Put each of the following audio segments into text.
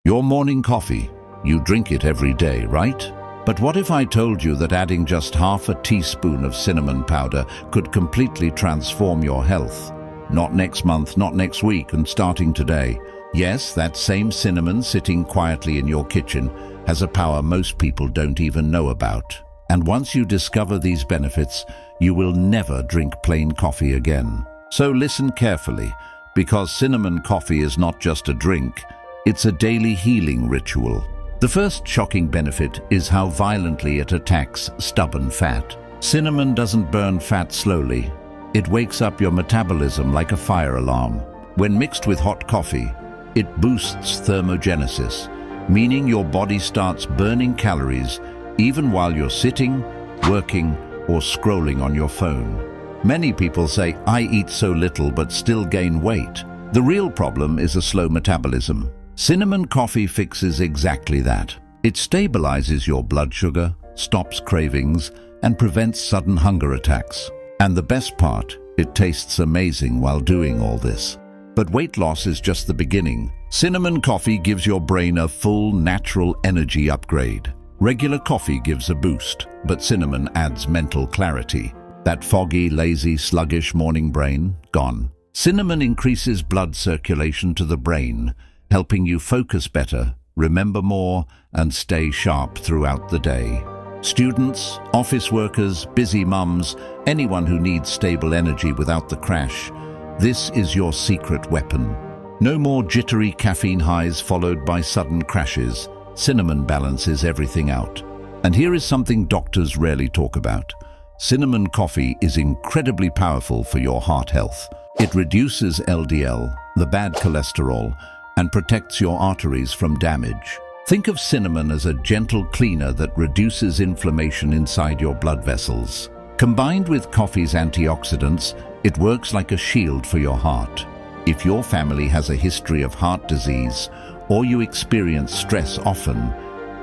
Your morning coffee. You drink it every day, right? But what if I told you that adding just half a teaspoon of cinnamon powder could completely transform your health? Not next month, not next week, and starting today. Yes, that same cinnamon sitting quietly in your kitchen has a power most people don't even know about. And once you discover these benefits, you will never drink plain coffee again. So listen carefully, because cinnamon coffee is not just a drink, it's a daily healing ritual. The first shocking benefit is how violently it attacks stubborn fat. Cinnamon doesn't burn fat slowly. It wakes up your metabolism like a fire alarm. When mixed with hot coffee, it boosts thermogenesis, meaning your body starts burning calories even while you're sitting, working, or scrolling on your phone. Many people say, I eat so little but still gain weight. The real problem is a slow metabolism. Cinnamon coffee fixes exactly that. It stabilizes your blood sugar, stops cravings, and prevents sudden hunger attacks. And the best part, it tastes amazing while doing all this. But weight loss is just the beginning. Cinnamon coffee gives your brain a full, natural energy upgrade. Regular coffee gives a boost, but cinnamon adds mental clarity. That foggy, lazy, sluggish morning brain, gone. Cinnamon increases blood circulation to the brain, helping you focus better, remember more, and stay sharp throughout the day. Students, office workers, busy mums, anyone who needs stable energy without the crash, this is your secret weapon. No more jittery caffeine highs followed by sudden crashes. Cinnamon balances everything out. And here is something doctors rarely talk about. Cinnamon coffee is incredibly powerful for your heart health. It reduces LDL, the bad cholesterol, and protects your arteries from damage. Think of cinnamon as a gentle cleaner that reduces inflammation inside your blood vessels. Combined with coffee's antioxidants, it works like a shield for your heart. If your family has a history of heart disease, or you experience stress often,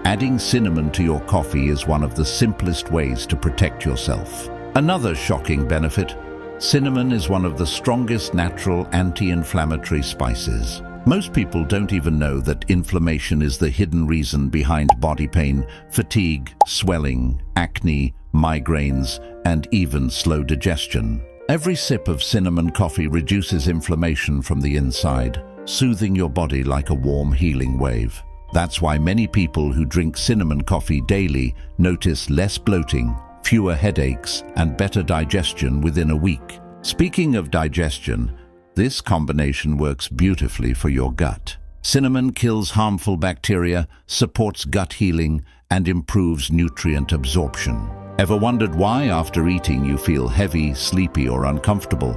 adding cinnamon to your coffee is one of the simplest ways to protect yourself. Another shocking benefit, cinnamon is one of the strongest natural anti-inflammatory spices. Most people don't even know that inflammation is the hidden reason behind body pain, fatigue, swelling, acne, migraines, and even slow digestion. Every sip of cinnamon coffee reduces inflammation from the inside, soothing your body like a warm healing wave. That's why many people who drink cinnamon coffee daily notice less bloating, fewer headaches, and better digestion within a week. Speaking of digestion, this combination works beautifully for your gut. Cinnamon kills harmful bacteria, supports gut healing, and improves nutrient absorption. Ever wondered why after eating you feel heavy, sleepy, or uncomfortable?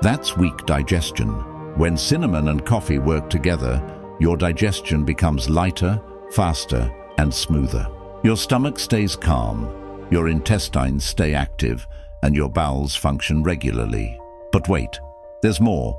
That's weak digestion. When cinnamon and coffee work together, your digestion becomes lighter, faster, and smoother. Your stomach stays calm, your intestines stay active, and your bowels function regularly. But wait, there's more.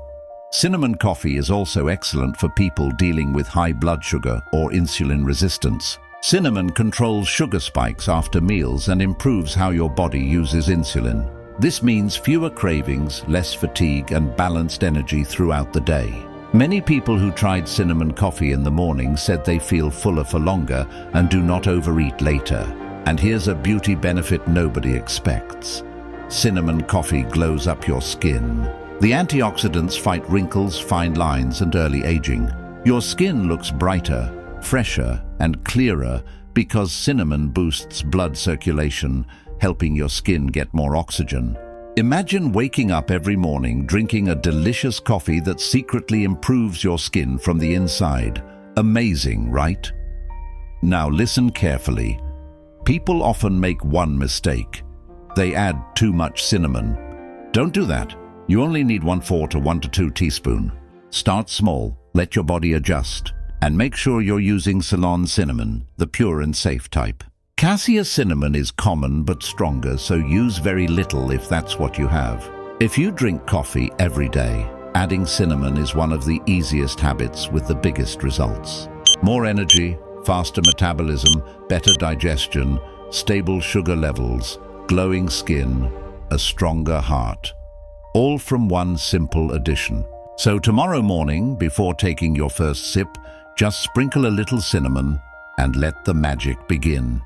Cinnamon coffee is also excellent for people dealing with high blood sugar or insulin resistance. Cinnamon controls sugar spikes after meals and improves how your body uses insulin. This means fewer cravings, less fatigue, and balanced energy throughout the day. Many people who tried cinnamon coffee in the morning said they feel fuller for longer and do not overeat later. And here's a beauty benefit nobody expects. Cinnamon coffee glows up your skin. The antioxidants fight wrinkles, fine lines, and early aging. Your skin looks brighter, fresher, and clearer because cinnamon boosts blood circulation, helping your skin get more oxygen. Imagine waking up every morning drinking a delicious coffee that secretly improves your skin from the inside. Amazing, right? Now listen carefully. People often make one mistake. They add too much cinnamon. Don't do that. You only need 1/4 to 1 to 2 teaspoons. Start small, let your body adjust, and make sure you're using Ceylon cinnamon, the pure and safe type. Cassia cinnamon is common but stronger, so use very little if that's what you have. If you drink coffee every day, adding cinnamon is one of the easiest habits with the biggest results. More energy, faster metabolism, better digestion, stable sugar levels, glowing skin, a stronger heart. All from one simple addition. So tomorrow morning, before taking your first sip, Just sprinkle a little cinnamon and let the magic begin.